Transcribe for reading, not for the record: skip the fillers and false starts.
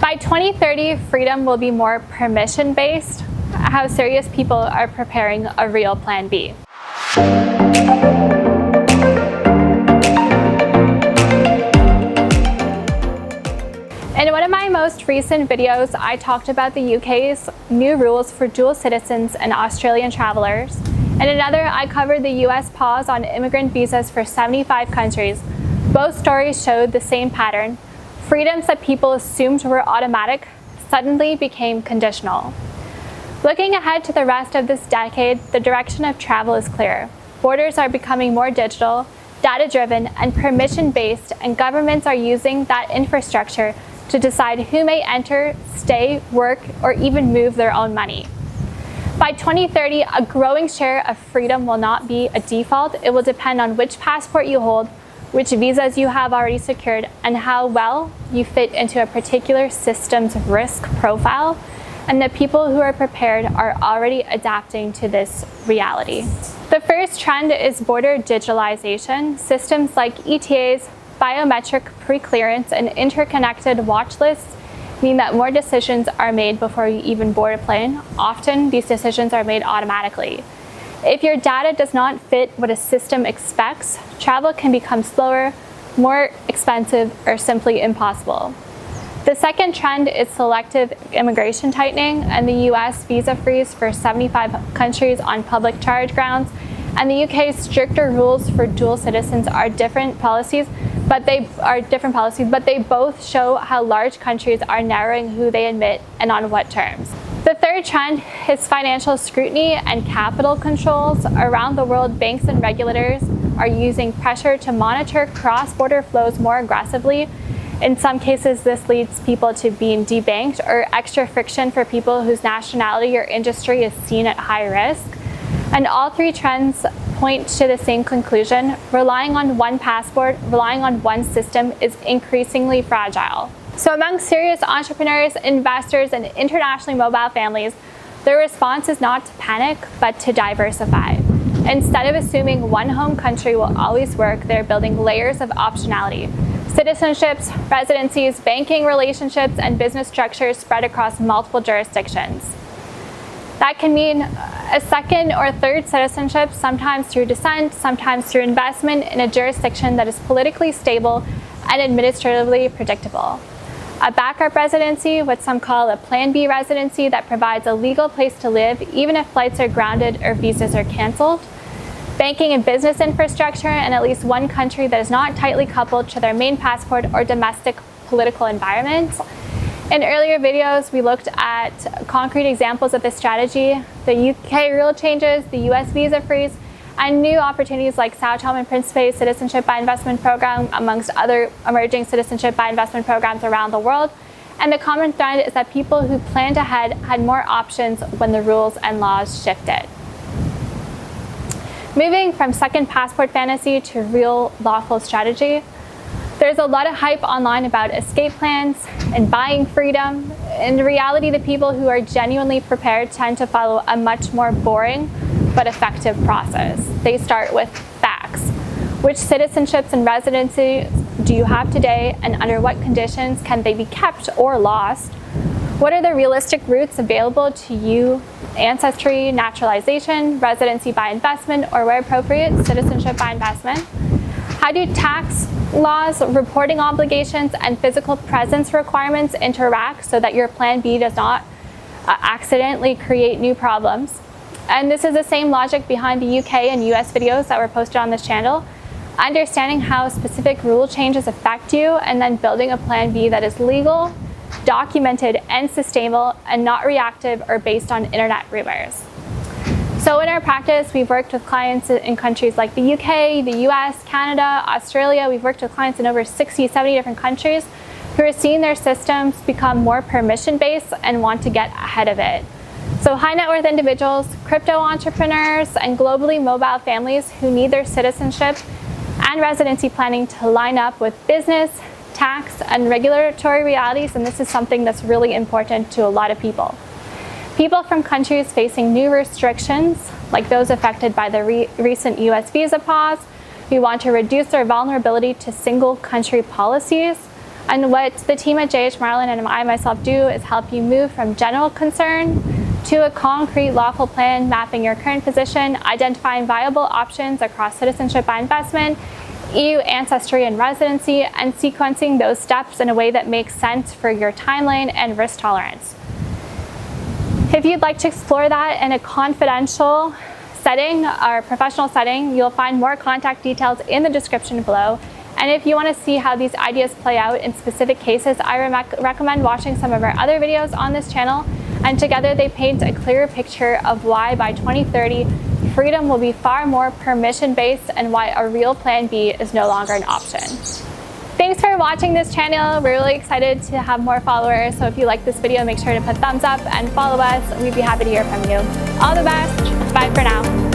By 2030, freedom will be more permission-based. How serious people are preparing a real Plan B. In one of my most recent videos, I talked about the UK's new rules for dual citizens and Australian travelers. In another, I covered the US pause on immigrant visas for 75 countries. Both stories showed the same pattern. Freedoms that people assumed were automatic suddenly became conditional. Looking ahead to the rest of this decade, the direction of travel is clear. Borders are becoming more digital, data-driven, and permission-based, and governments are using that infrastructure to decide who may enter, stay, work, or even move their own money. By 2030, a growing share of freedom will not be a default. It will depend on which passport you hold, which visas you have already secured, and how well you fit into a particular system's risk profile. And the people who are prepared are already adapting to this reality. The first trend is border digitalization. Systems like ETAs, biometric pre-clearance, and interconnected watch lists mean that more decisions are made before you even board a plane. Often, these decisions are made automatically. If your data does not fit what a system expects, travel can become slower, more expensive, or simply impossible. The second trend is selective immigration tightening and the US visa freeze for 75 countries on public charge grounds, and the UK's stricter rules for dual citizens are different policies, but they both show how large countries are narrowing who they admit and on what terms. The third trend is financial scrutiny and capital controls. Around the world, banks and regulators are using pressure to monitor cross-border flows more aggressively. In some cases, this leads people to being debanked, or extra friction for people whose nationality or industry is seen at high risk. And all three trends point to the same conclusion: relying on one passport, relying on one system is increasingly fragile. So among serious entrepreneurs, investors, and internationally mobile families, their response is not to panic, but to diversify. Instead of assuming one home country will always work, they're building layers of optionality. Citizenships, residencies, banking relationships, and business structures spread across multiple jurisdictions. That can mean a second or third citizenship, sometimes through descent, sometimes through investment in a jurisdiction that is politically stable and administratively predictable. A backup residency, what some call a Plan B residency, that provides a legal place to live even if flights are grounded or visas are canceled. Banking and business infrastructure in at least one country that is not tightly coupled to their main passport or domestic political environment. In earlier videos, we looked at concrete examples of this strategy: the UK rule changes, the US visa freeze, and new opportunities like Sao Tome and Principe Citizenship by Investment Program, amongst other emerging citizenship by investment programs around the world. And the common thread is that people who planned ahead had more options when the rules and laws shifted. Moving from second passport fantasy to real lawful strategy, there's a lot of hype online about escape plans and buying freedom. In reality, the people who are genuinely prepared tend to follow a much more boring but effective process. They start with facts. Which citizenships and residencies do you have today, and under what conditions can they be kept or lost? What are the realistic routes available to you? Ancestry, naturalization, residency by investment, or where appropriate, citizenship by investment? How do tax laws, reporting obligations, and physical presence requirements interact so that your Plan B does not accidentally create new problems? And this is the same logic behind the UK and US videos that were posted on this channel. Understanding how specific rule changes affect you, and then building a Plan B that is legal, documented, and sustainable, and not reactive or based on internet rumors. So in our practice, we've worked with clients in countries like the UK, the US, Canada, Australia. We've worked with clients in over 60, 70 different countries who are seeing their systems become more permission-based and want to get ahead of it. So high net worth individuals, crypto entrepreneurs, and globally mobile families who need their citizenship and residency planning to line up with business, tax, and regulatory realities, and this is something that's really important to a lot of people. People from countries facing new restrictions, like those affected by the recent US visa pause, who want to reduce their vulnerability to single country policies, And what the team at Jh Marlin and I myself do is help you move from general concern to a concrete lawful plan, mapping your current position, identifying viable options across citizenship by investment, EU ancestry and residency, and sequencing those steps in a way that makes sense for your timeline and risk tolerance. If you'd like to explore that in a confidential setting or professional setting, you'll find more contact details in the description below. And if you want to see how these ideas play out in specific cases, I recommend watching some of our other videos on this channel. And together they paint a clearer picture of why by 2030, freedom will be far more permission-based and why a real plan B is no longer an option. Thanks for watching this channel. We're really excited to have more followers. So if you like this video, make sure to put thumbs up and follow us. We'd be happy to hear from you. All the best. Bye for now.